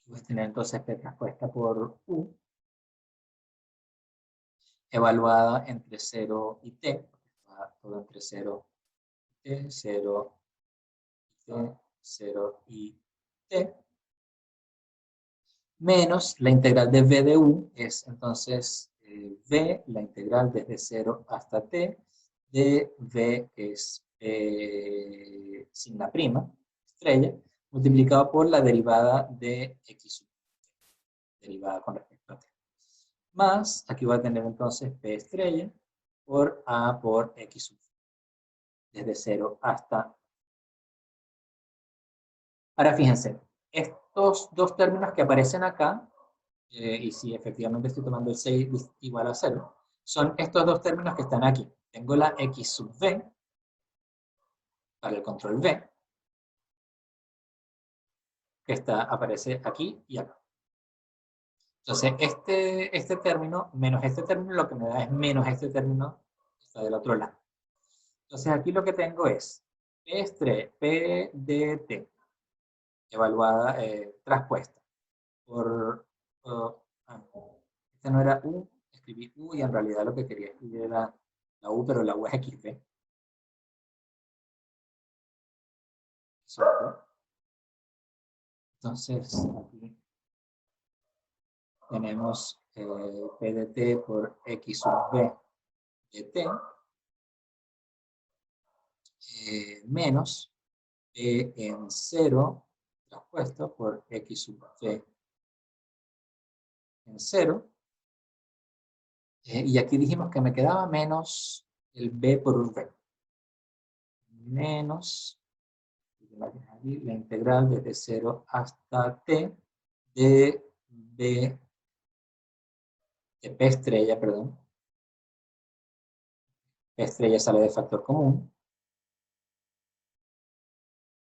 Voy a tener entonces P traspuesta por U, evaluada entre 0 y T, está todo entre 0 y T, 0 y T, 0 y T, menos la integral de V de U, es entonces V, la integral desde 0 hasta T, de V es sin la prima, estrella, multiplicado por la derivada de X sub, derivada con respecto a T. más, aquí voy a tener entonces P estrella por A por X sub, desde 0 hasta... Ahora fíjense, estos dos términos que aparecen acá, y si efectivamente estoy tomando el 6 igual a 0, son estos dos términos que están aquí. Tengo la X sub V para el control V, que aparece aquí y acá. Entonces, este término menos este término lo que me da es menos este término que está del otro lado. Entonces, aquí lo que tengo es P de T, evaluada, traspuesta por... esta no era U, escribí U y en realidad lo que quería escribir era la U, pero la U es XB. Entonces, aquí tenemos P de T por X sub B de T menos P en 0 traspuesto por X sub T en 0. Y aquí dijimos que me quedaba menos el B por V. Menos la integral desde 0 hasta T de B de P estrella, perdón. P estrella sale de factor común.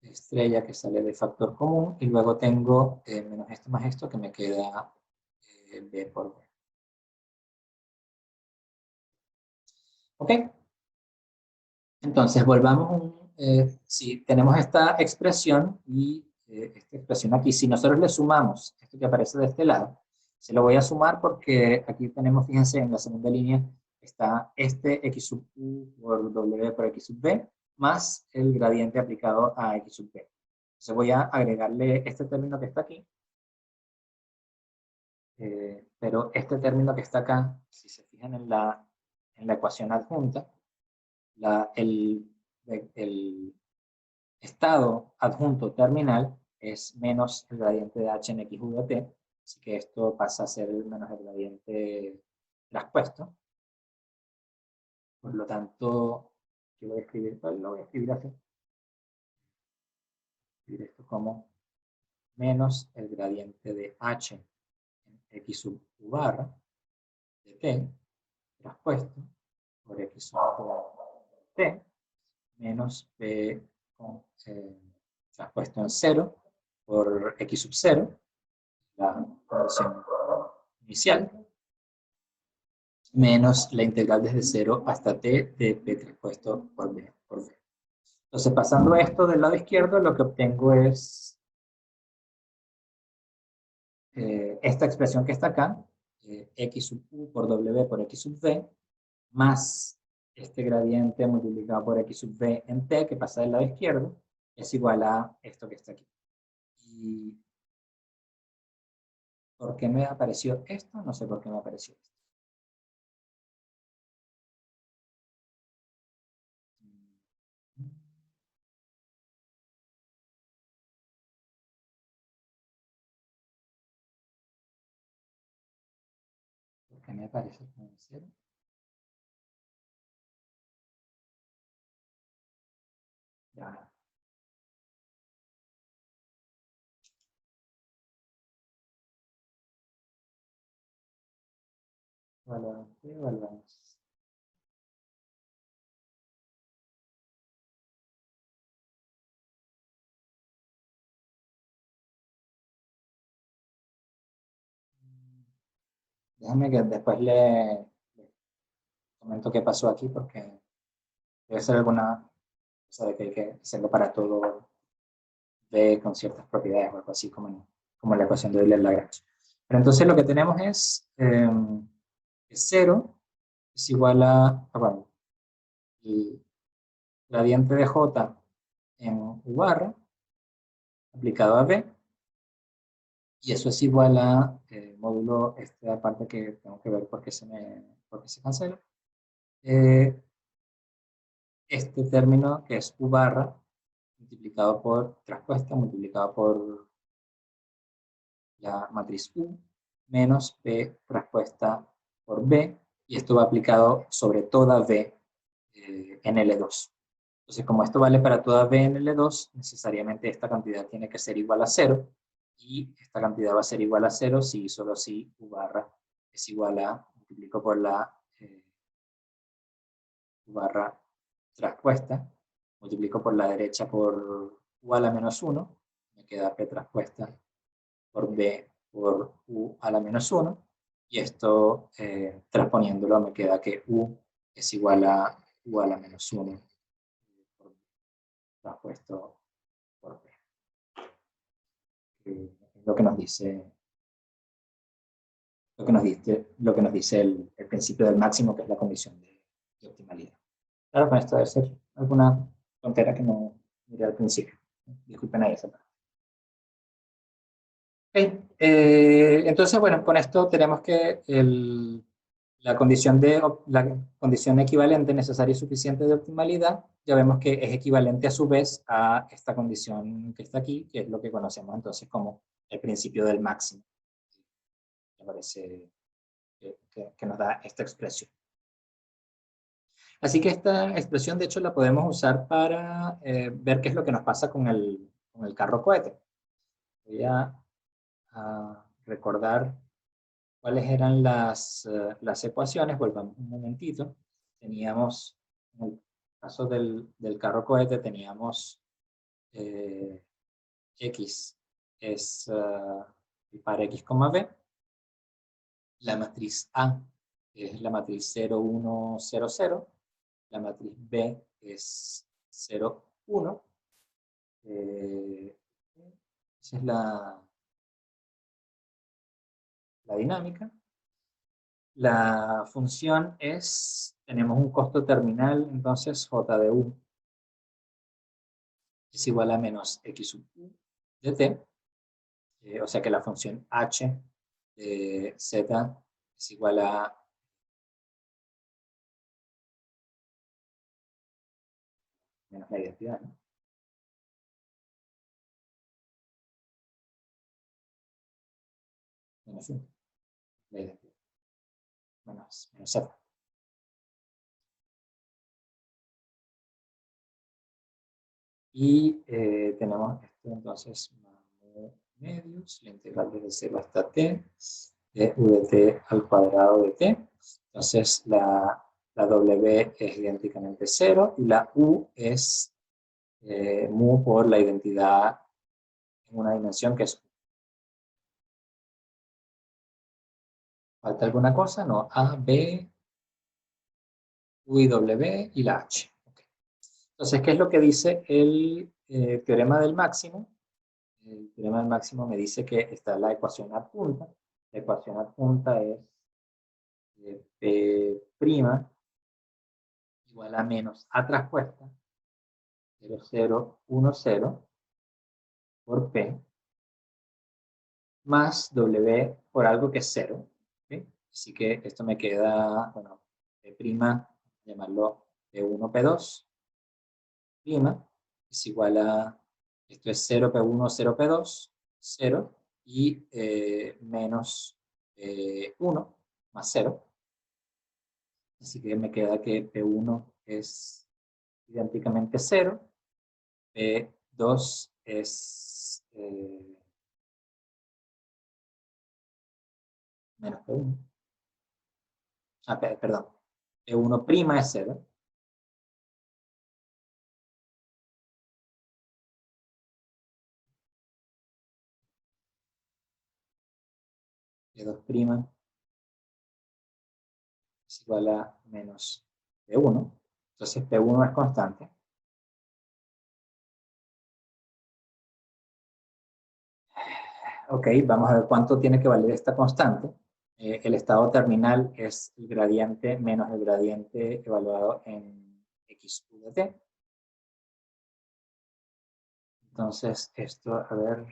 P estrella que sale de factor común. Y luego tengo menos esto más esto que me queda B por V. ¿Ok? Entonces, volvamos, si tenemos esta expresión y esta expresión aquí, si nosotros le sumamos esto que aparece de este lado, se lo voy a sumar porque aquí tenemos, fíjense, en la segunda línea está este x sub u por w por x sub b, más el gradiente aplicado a x sub b. Entonces voy a agregarle este término que está aquí, pero este término que está acá, si se fijan en la ecuación adjunta, el estado adjunto terminal es menos el gradiente de h en x de t, así que esto pasa a ser menos el gradiente traspuesto. Por lo tanto, ¿qué voy a escribir? Pues lo voy a escribir así. Escribir esto como menos el gradiente de h en x sub u barra de t traspuesto por x sub t menos p con, traspuesto en 0 por x sub 0, la condición inicial, menos la integral desde 0 hasta t de p traspuesto por b. Entonces, pasando esto del lado izquierdo, lo que obtengo es esta expresión que está acá, x sub u por w por x sub v, más este gradiente multiplicado por x sub v en t, que pasa del lado izquierdo, es igual a esto que está aquí. ¿Y por qué me apareció esto? No sé por qué me apareció esto. ¿Por qué me aparece con 0? Ya. Evaluamos. Déjame que después le comento qué pasó aquí porque debe ser alguna cosa de que hay que hacerlo para todo B con ciertas propiedades o algo así como en la ecuación de Euler-Lagrange. Pero entonces lo que tenemos es que 0 es igual bueno, el gradiente de J en U barra aplicado a B, y eso es igual a módulo, esta parte que tengo que ver por qué se cancela. Este término que es U barra multiplicado por traspuesta, multiplicado por la matriz U, menos P traspuesta por B, y esto va aplicado sobre toda B en L2. Entonces, como esto vale para toda B en L2, necesariamente esta cantidad tiene que ser igual a 0, y esta cantidad va a ser igual a 0 si y solo si U barra es igual a, multiplico por la U barra traspuesta, multiplico por la derecha por U a la menos 1, me queda P traspuesta por B por U a la menos 1, y esto transponiéndolo me queda que U es igual a U a la menos 1 por B traspuesto por B. Lo que nos dice el principio del máximo, que es la condición de optimalidad. Claro, con esto debe ser alguna tontera que no miré al principio. Disculpen ahí esa parte. Okay. Entonces, bueno, con esto tenemos que la condición equivalente necesaria y suficiente de optimalidad, ya vemos que es equivalente a su vez a esta condición que está aquí, que es lo que conocemos entonces como el principio del máximo. Me parece que nos da esta expresión. Así que esta expresión, de hecho, la podemos usar para ver qué es lo que nos pasa con el carro cohete. Voy a recordar cuáles eran las ecuaciones. Volvamos un momentito. Teníamos, en el caso del carro cohete, teníamos X es par X, B. La matriz A es la matriz 0, 1, 0, 0. La matriz B es 0, 1. Esa es la dinámica. La función es, tenemos un costo terminal, entonces J de U es igual a menos X sub U de T. O sea que la función H de Z es igual a menos la identidad, ¿no? Menos 1, la identidad. Menos Z. Y tenemos esto entonces, medios, la integral desde 0 hasta t, de u de t al cuadrado de t. Entonces la w es idénticamente 0 y la u es mu por la identidad en una dimensión que es u. ¿Falta alguna cosa? No. A, B, u y w y la h. Okay. Entonces, ¿qué es lo que dice el teorema del máximo? El teorema del máximo me dice que está la ecuación adjunta. La ecuación adjunta es P' igual a menos A traspuesta 0, 0, 1, 0 por P más W por algo que es 0. ¿Okay? Así que esto me queda, bueno, P', llamarlo P1, P2, prima, es igual a, esto es 0, P1, 0, P2, 0, y menos 1 más 0. Así que me queda que P1 es idénticamente 0, P2 es menos P1. Perdón, P1' es 0. P2' es igual a menos P1. Entonces P1 es constante. Ok, vamos a ver cuánto tiene que valer esta constante. El estado terminal es el gradiente menos el gradiente evaluado en x de t. Entonces, esto, a ver,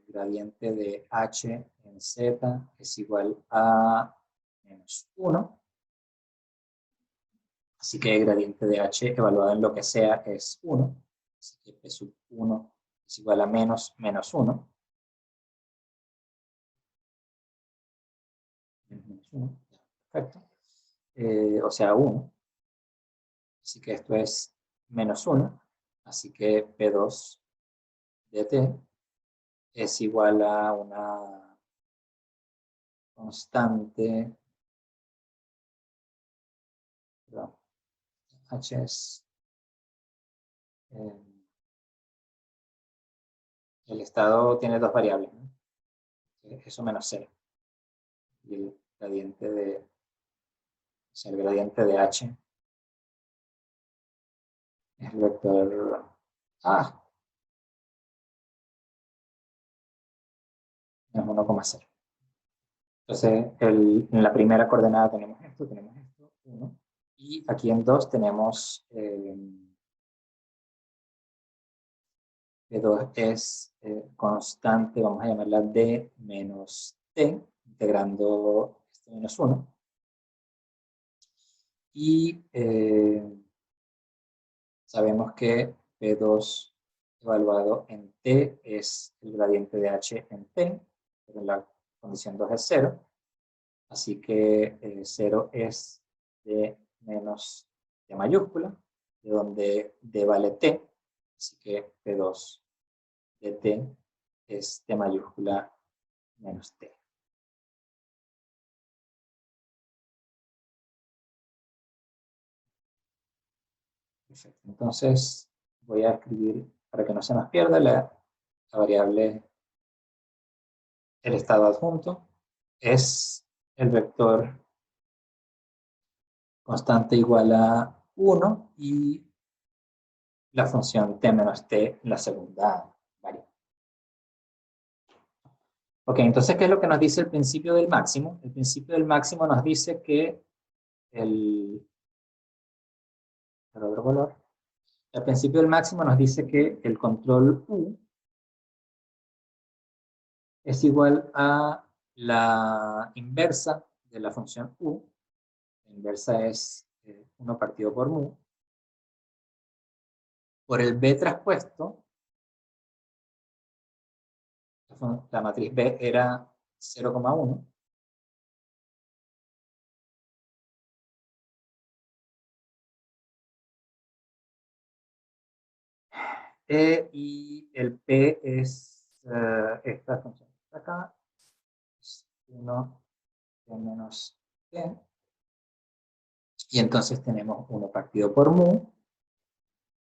gradiente de h en z es igual a menos 1. Así que el gradiente de h evaluado en lo que sea es 1. Así que p sub 1 es igual a menos 1. Menos 1. Perfecto. O sea, 1. Así que esto es menos 1. Así que P2 de t es igual a una constante, perdón, h es el estado tiene dos variables, ¿no? Eso menos 0. Y el gradiente de, o sea, el gradiente de h es el vector es 1,0. Entonces, en la primera coordenada tenemos esto, 1. Y aquí en 2 tenemos P2 es constante, vamos a llamarla D menos T, integrando este menos 1. Y sabemos que P2 evaluado en T es el gradiente de H en T, pero la condición 2 es 0. Así que 0 es D menos T mayúscula, de donde D vale T. Así que P2 de T es T mayúscula menos T. Perfecto. Entonces voy a escribir, para que no se nos pierda, la variable, el estado adjunto es el vector constante igual a 1 y la función t menos t, la segunda variable. Ok, entonces, ¿qué es lo que nos dice el principio del máximo? El principio del máximo nos dice que el otro color, el principio del máximo nos dice que el control U es igual a la inversa de la función U. La inversa es 1 partido por mu. Por el B traspuesto, la matriz B era 0,1. Y el P es esta función de acá, es 1 T menos T. Y entonces tenemos 1 partido por mu.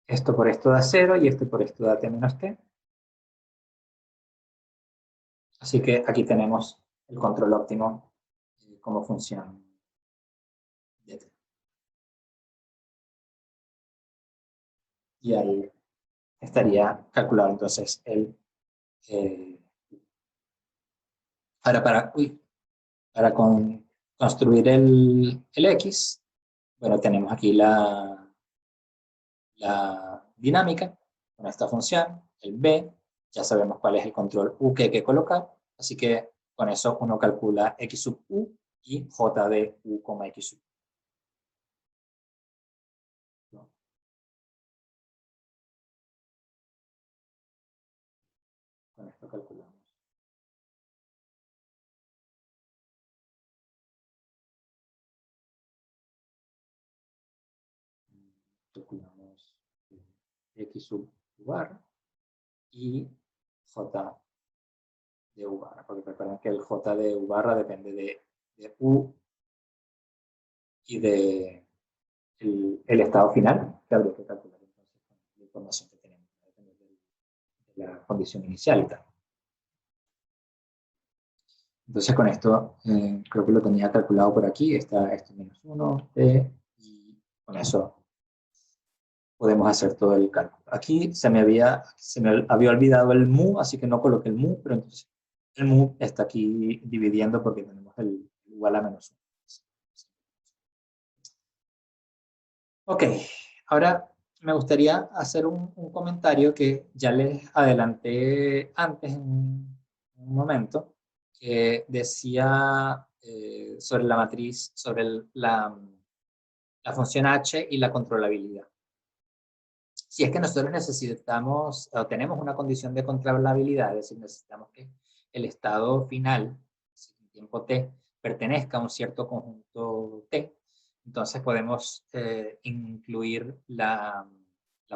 Esto por esto da 0 y esto por esto da T menos T. Así que aquí tenemos el control óptimo como función de T. Y ahí estaría calculado entonces el para construir el X, bueno, tenemos aquí la dinámica con esta función, el B, ya sabemos cuál es el control U que hay que colocar, así que con eso uno calcula X sub U y J de U, X sub U. Con esto calculamos. Calculamos X sub U bar y J de U barra, porque recuerden que el J de U barra depende de U y de el estado final, que habría que calcular entonces con la información que tenemos, de la condición inicial y tal. Entonces con esto creo que lo tenía calculado por aquí, está esto menos 1, t, y con eso podemos hacer todo el cálculo. Aquí se me había olvidado el mu, así que no coloqué el mu, pero entonces el mu está aquí dividiendo porque tenemos el igual a menos 1. Ok, ahora me gustaría hacer un comentario que ya les adelanté antes en un momento, que decía sobre la matriz, sobre la función h y la controlabilidad. Si es que nosotros necesitamos o tenemos una condición de controlabilidad, es decir, necesitamos que el estado final, en tiempo t, pertenezca a un cierto conjunto T, entonces podemos incluir la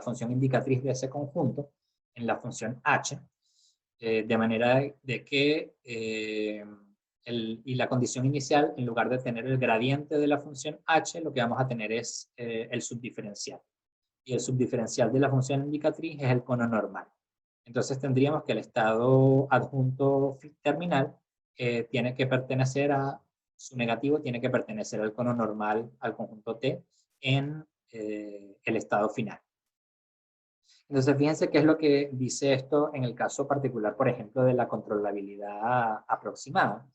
función indicatriz de ese conjunto en la función h, de manera de que y la condición inicial, en lugar de tener el gradiente de la función h, lo que vamos a tener es el subdiferencial. Y el subdiferencial de la función indicatriz es el cono normal. Entonces tendríamos que el estado adjunto terminal tiene que pertenecer a, su negativo tiene que pertenecer al cono normal, al conjunto T, en el estado final. Entonces, fíjense qué es lo que dice esto en el caso particular, por ejemplo, de la controlabilidad aproximada.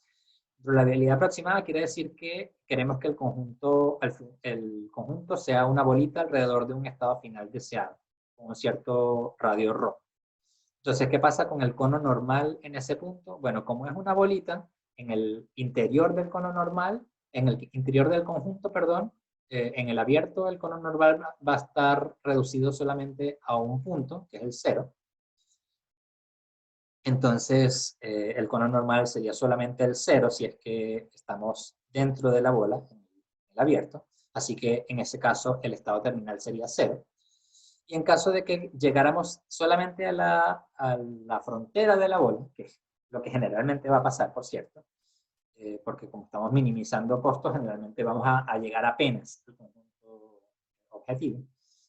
Controlabilidad aproximada quiere decir que queremos que el conjunto sea una bolita alrededor de un estado final deseado, con un cierto radio ρ. Entonces, ¿qué pasa con el cono normal en ese punto? Bueno, como es una bolita, en el interior del cono normal, en el interior del conjunto, perdón, en el abierto el cono normal va a estar reducido solamente a un punto, que es el 0. Entonces, el cono normal sería solamente el 0 si es que estamos dentro de la bola, en el abierto. Así que en ese caso el estado terminal sería 0. Y en caso de que llegáramos solamente a la frontera de la bola, que es lo que generalmente va a pasar, por cierto, porque como estamos minimizando costos, generalmente vamos a llegar apenas al conjunto objetivo.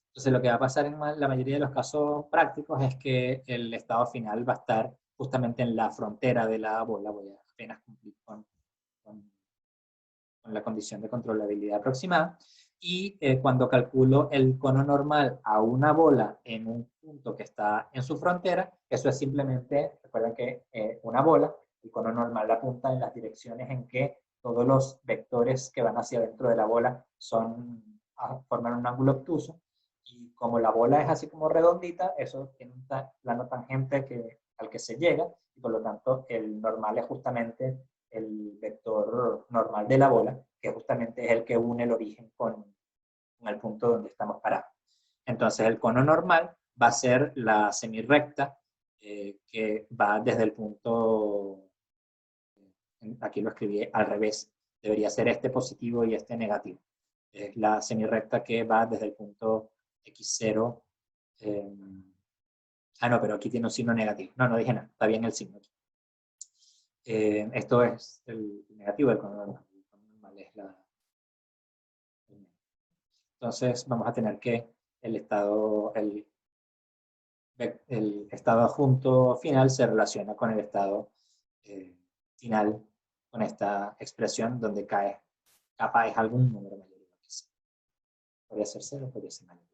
Entonces lo que va a pasar en la mayoría de los casos prácticos es que el estado final va a estar justamente en la frontera de la bola. Voy a apenas cumplir con la condición de controlabilidad aproximada. Y cuando calculo el cono normal a una bola en un punto que está en su frontera, eso es simplemente, recuerden que una bola, el cono normal apunta en las direcciones en que todos los vectores que van hacia dentro de la bola forman un ángulo obtuso. Y como la bola es así como redondita, eso tiene un plano tangente al que se llega, y por lo tanto el normal es justamente el vector normal de la bola, que justamente es el que une el origen con el punto donde estamos parados. Entonces el cono normal va a ser la semirrecta que va desde el punto, aquí lo escribí al revés, debería ser este positivo y este negativo. Es la semirrecta que va desde el punto x0. No, pero aquí tiene un signo negativo. No dije nada, está bien el signo aquí. Esto es el negativo del cono normal. El cono normal es entonces vamos a tener que el estado adjunto final se relaciona con el estado final, con esta expresión donde kappa es algún número mayor. Podría ser 0, podría ser mayor.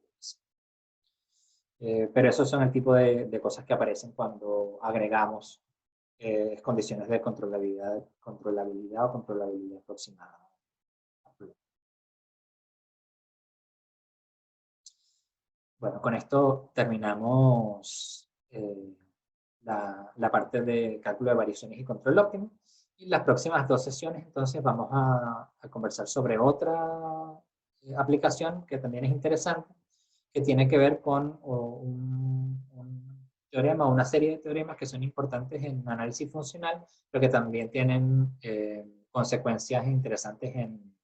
Pero esos son el tipo de cosas que aparecen cuando agregamos condiciones de controlabilidad o controlabilidad aproximada. Bueno, con esto terminamos la parte de cálculo de variaciones y control óptimo. Y las próximas 2 sesiones, entonces, vamos a conversar sobre otra aplicación que también es interesante, que tiene que ver con un teorema, una serie de teoremas que son importantes en análisis funcional, pero que también tienen consecuencias interesantes en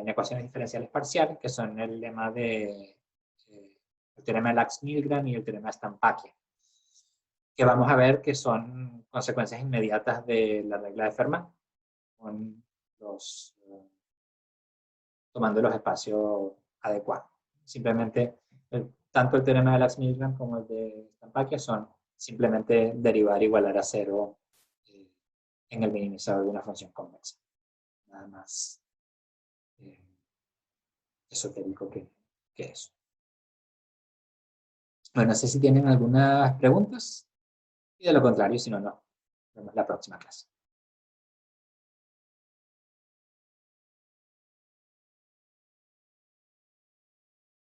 ecuaciones diferenciales parciales, que son el lema de el teorema de Lax-Milgrom y el teorema de Stampacchia, que vamos a ver que son consecuencias inmediatas de la regla de Fermat, tomando los espacios adecuados. Simplemente, tanto el teorema de Lax-Milgrom como el de Stampacchia son simplemente derivar igualar a 0 en el minimizador de una función convexa. Nada más esotérico que eso. Bueno, no sé si tienen algunas preguntas, y de lo contrario, si no, nos vemos la próxima clase.